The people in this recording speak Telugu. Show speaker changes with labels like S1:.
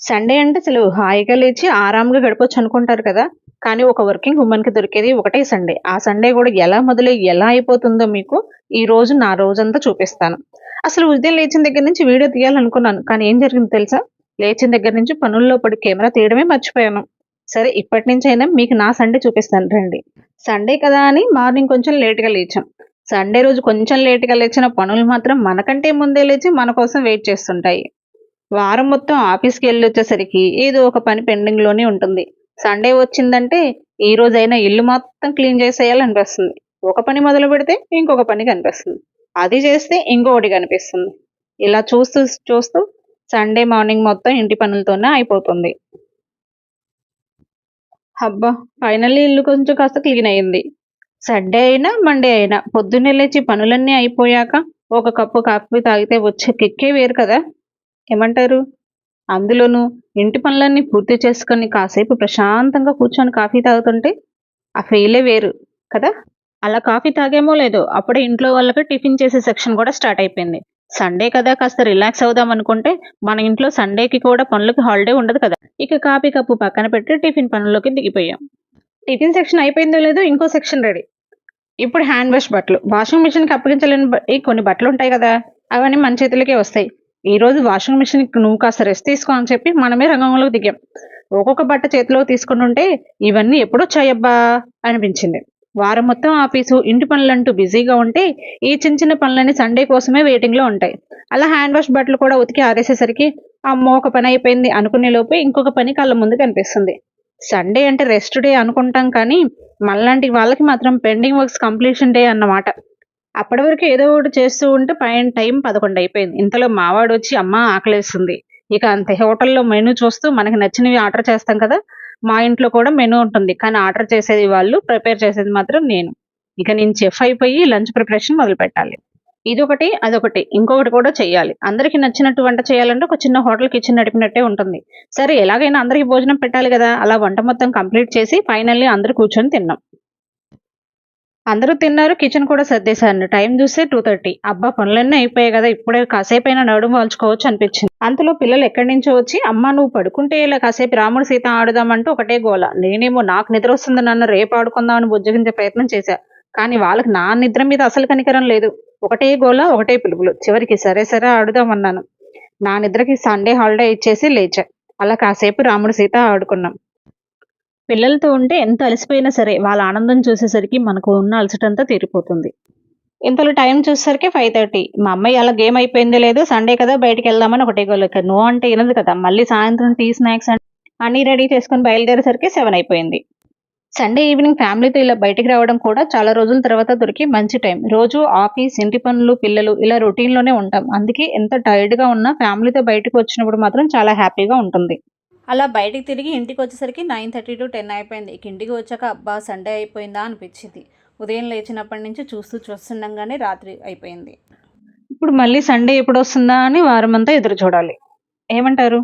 S1: సండే అంటే అసలు హాయిగా లేచి ఆరాంగా గడపొచ్చు అనుకుంటారు కదా! కానీ ఒక వర్కింగ్ వుమన్‌కి దొరికేది ఒకటే సండే. ఆ సండే గూడా ఎలా మొదలై ఎలా అయిపోతుందో మీకు ఈరోజు నా రోజంతా చూపిస్తాను. అసలు ఉదయం లేచిన దగ్గర నుంచి వీడియో తీయాలనుకున్నాను. కానీ ఏం జరిగిందో తెలుసా? లేచిన దగ్గర నుంచి పనుల్లో పడి కెమెరా తీయడమే మర్చిపోయాను. సరే ఇప్పటినుంచైనా మీకు నా సండే చూపిస్తాను రండి. సండే కదా అని మార్నింగ్ కొంచెం లేట్‌గా లేచాం. సండే రోజు కొంచెం లేట్‌గా లేచిన పనులు మాత్రం మనకంటే ముందే లేచి మన కోసం వెయిట్ చేస్తుంటాయి. వారం మొత్తం ఆఫీస్‌కెళ్ళొచ్చేసరికి ఏదో ఒక పని పెండింగ్‌లోనే ఉంటుంది. సండే వచ్చిందంటే ఈ రోజైనా ఇల్లు మొత్తం క్లీన్ చేసేయాలనిపిస్తుంది. ఒక పని మొదలుపెడితే ఇంకొక పని కనిపిస్తుంది. అది చేస్తే ఇంకొకటి కనిపిస్తుంది. ఇలా చూస్తూ చూస్తూ సండే మార్నింగ్ మొత్తం ఇంటి పనులతోనే అయిపోతుంది. హబ్బా! ఫైనల్లీ ఇల్లు కొంచెం కాస్త క్లీన్ అయింది. సండే అయినా, మండే అయినా పొద్దున్నే లేచి పనులన్నీ అయిపోయాక ఒక కప్పు కాఫీ తాగితే వచ్చే కిక్కే వేరు కదా! ఏమంటారు? అందులోనూ ఇంటి పనులన్నీ పూర్తి చేసుకొని కాసేపు ప్రశాంతంగా కూర్చొని కాఫీ తాగుతుంటే ఆ ఫీలే వేరు కదా! అలా కాఫీ తాగామో లేదో అప్పుడే ఇంట్లో వాళ్ళకి టిఫిన్ చేసే సెక్షన్ కూడా స్టార్ట్ అయిపోయింది. సండే కదా కాస్త రిలాక్స్ అవుదాం అనుకుంటే మన ఇంట్లో సండేకి కూడా పనులకి హాలిడే ఉండదు కదా! ఇక కాఫీ కప్పు పక్కన పెట్టి టిఫిన్ పనుల్లోకి దిగిపోయాం. టిఫిన్ సెక్షన్ అయిపోయిందో లేదో ఇంకో సెక్షన్ రెడీ. ఇప్పుడు హ్యాండ్ వాష్ బట్టలు. వాషింగ్ మిషన్‌కి అప్పగించలేని కొన్ని బట్టలుంటాయి గదా! అవన్నీ మన చేతులకే వస్తాయి. ఈరోజు వాషింగ్ మిషన్‌కి నువ్వు కాస్త రెస్ట్ తీసుకో అని చెప్పి మనమే రంగంలోకి దిగాం. ఒక్కొక్క బట్ట చేతిలోకి తీసుకుంటుంటే ఇవన్నీ ఎప్పుడొచ్చాయబ్బా! అనిపించింది. వారం మొత్తం ఆఫీసు, ఇంటి పనులంటూ బిజీగా ఉంటే ఈ చిన్న చిన్న పనులన్నీ సండే కోసమే వెయిటింగ్‌లో ఉంటాయి. అలా హ్యాండ్ వాష్ బట్టలు కూడా ఉతికి ఆరేసేసరికి అమ్మో! ఒక పని అయిపోయింది అనుకునే లోపే ఇంకొక పని కళ్ళ ముందు కనిపిస్తుంది. సండే అంటే రెస్ట్ డే అనుకుంటాం కానీ మనలాంటి వాళ్ళకి మాత్రం పెండింగ్ వర్క్స్ కంప్లీషన్ డే అన్నమాట. అప్పటి వరకు ఏదో ఒకటి చేస్తూ ఉంటే పైన టైం 11 అయిపోయింది. ఇంతలో మావాడొచ్చి "అమ్మా ఆకలేస్తుంది." ఇక అంతే హోటల్‌లో మెనూ చూస్తూ మనకి నచ్చినవి ఆర్డర్ చేస్తాం కదా! మా ఇంట్లో కూడా మెనూ ఉంటుంది. కానీ ఆర్డర్ చేసేది వాళ్ళు, ప్రిపేర్ చేసేది మాత్రం నేను. ఇక నేను చెఫ్ అయిపోయి లంచ్ ప్రిపరేషన్ మొదలుపెట్టాలి. ఇదొకటి, అదొకటి. ఇంకొకటి కూడా చెయ్యాలి. అందరికి నచ్చినట్టు వంట చేయాలంటే ఒక చిన్న హోటల్ కిచెన్ నడిపినట్టే ఉంటుంది. సరే ఎలాగైనా అందరికి భోజనం పెట్టాలి గదా! అలా వంట మొత్తం కంప్లీట్ చేసి ఫైనల్లీ అందరూ కూర్చొని తిన్నాం. అందరూ తిన్నారు. కిచెన్ కూడా సర్దేశాను. టైం చూస్తే 2:30. అబ్బా! పనులన్నీ అయిపోయాయి గదా! ఇప్పుడే కాసేపైనా నడుము వాల్చుకోవచ్చు అనిపించింది. అంతలో పిల్లలు ఎక్కడి నుంచో వచ్చి, "అమ్మా నువ్వు పడుకుంటే ఇలా కాసేపు రాముడు సీత ఆడుదామంటూ" ఒకటే గోల. నేనేమో నాకు నిద్రొస్తుంది నాన్న రేపు ఆడుకుందాం అని బుజ్జగించే ప్రయత్నం చేశా. కానీ వాళ్ళకి నా నిద్ర మీద అసలు కనికరం లేదు. ఒకటే గోల, ఒకటే పిలుపులు. చివరికి సరే సరే ఆడుదామన్నాను. నా నిద్రకి సండే హాలిడే ఇచ్చేసి లేచా. అలా కాసేపు రాముడు సీత ఆడుకున్నాం. పిల్లలతో ఉంటే ఎంత అలసిపోయినా సరే వాళ్ళ ఆనందం చూసేసరికి మనకు ఉన్న అలసటంతా తీరిపోతుంది. ఇంతలో టైం చూసేసరికి 5:30. మా అమ్మాయి అలా గేమ్ అయిపోయిందో లేదో సండే కదా బయటికెళ్దామని ఒకటే గోల. ఇక నో అంటే ఇనదు కదా! మళ్ళీ సాయంత్రం టీ, స్నాక్స్ అన్నీ రెడీ చేసుకొని బయలుదేరేసరికి 7 అయిపోయింది. సండే ఈవినింగ్ ఫ్యామిలీతో ఇలా బయటికి రావడం కూడా చాలా రోజుల తర్వాత దొరికే మంచి టైం. రోజు ఆఫీస్, ఇంటి పనులు, పిల్లలు ఇలా రొటీన్‌లోనే ఉంటాం. అందుకే ఎంత టైర్డ్‌గా ఉన్నా ఫ్యామిలీతో బయటకొచ్చినప్పుడు మాత్రం చాలా హ్యాపీగా ఉంటుంది. అలా బయటికి తిరిగి ఇంటికొచ్చేసరికి 9:30-10 అయిపోయింది. ఇక ఇంటికి వచ్చాక అబ్బా! సండే అయిపోయిందా అనిపిచ్చింది. ఉదయం లేచినప్పటి నుంచి చూస్తుండగానే రాత్రి అయిపోయింది. ఇప్పుడు మళ్ళీ సండే ఎప్పుడొస్తుందా అని వారమంతా ఎదురు చూడాలి. ఏమంటారు?